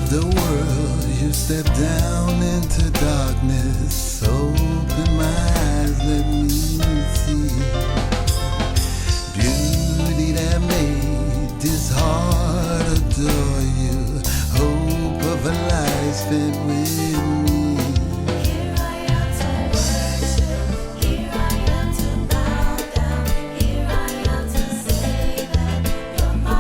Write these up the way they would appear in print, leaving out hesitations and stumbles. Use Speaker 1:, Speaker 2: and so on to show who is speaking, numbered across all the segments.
Speaker 1: The world, you step down into darkness. Open my eyes, let me see beauty that made this heart adore you. Hope of a life spent with me.
Speaker 2: Here I am to worship, here I am to bow down, here I am to say that you're my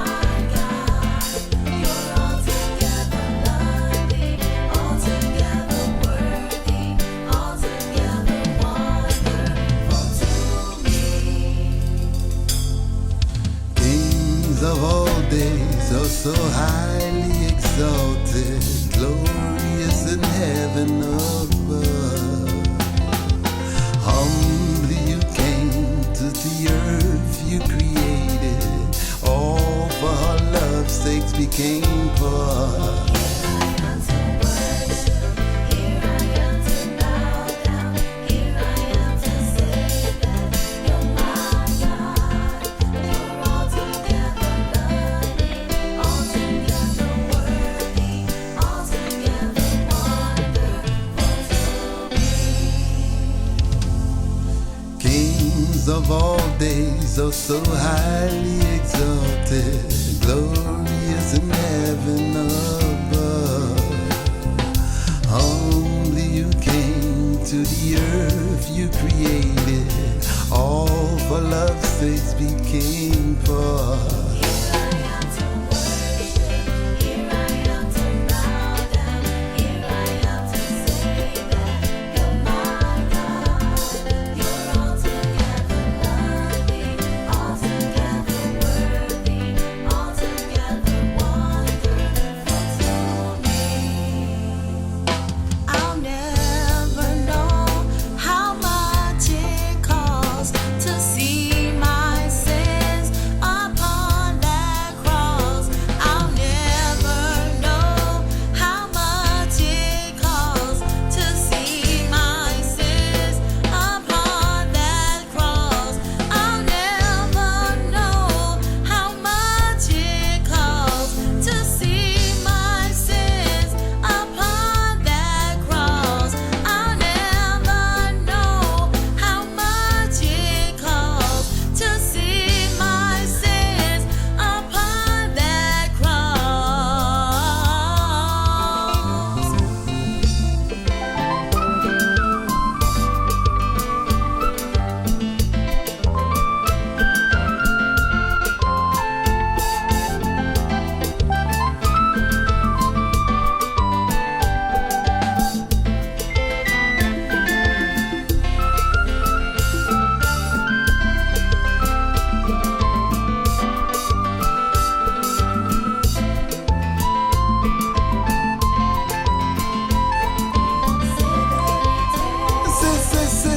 Speaker 2: God. You're altogether lovely, altogether worthy, altogether wonderful to me.
Speaker 1: Kings of all days are so highly exalted, glorious in heaven above. Humbly you came to the earth you created, all for her love's sakes became poor.
Speaker 2: Here I am to worship, here I am to bow down, here I am to say that you're my God. You're altogether lovely, altogether worthy, altogether wonderful to me.
Speaker 1: Kings of all days are so highly exalted, glorious in heaven above. Humbly you came to the earth you created, all for love's sakes became poor.
Speaker 2: Here I am to worship, here I am to bow down, here I am to say that you're my God. You're altogether lovely, altogether worthy, altogether wonderful to me. I'll never know how much it costs to see my sins upon that cross. I'll never know how much it costs to see my sins upon that cross. I'll never know how much it costs to see my sins upon that cross. I'll never know how much it costs to see my sins upon that cross.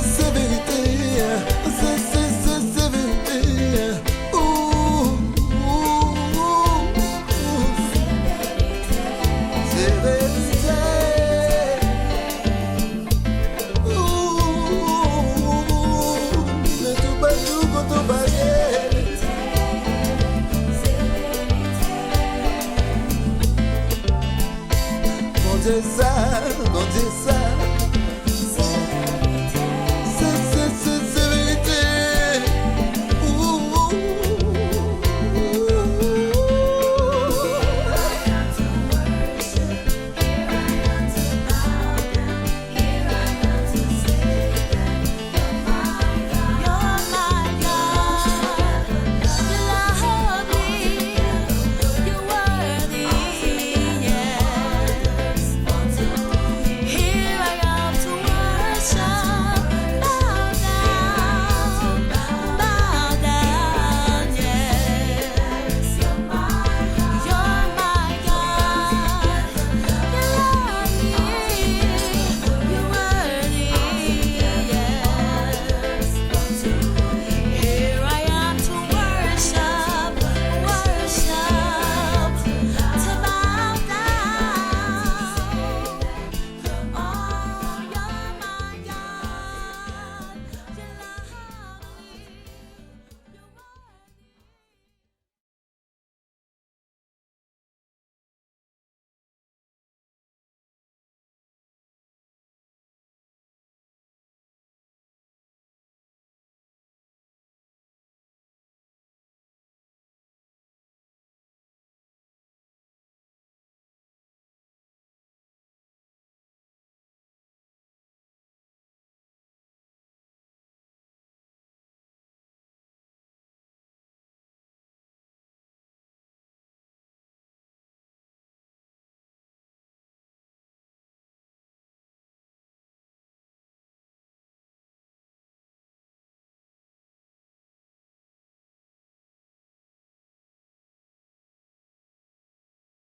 Speaker 1: C'est vérité, c'est vérité. C'est vérité. Mais tout pas tout quand on va Quand c'est ça,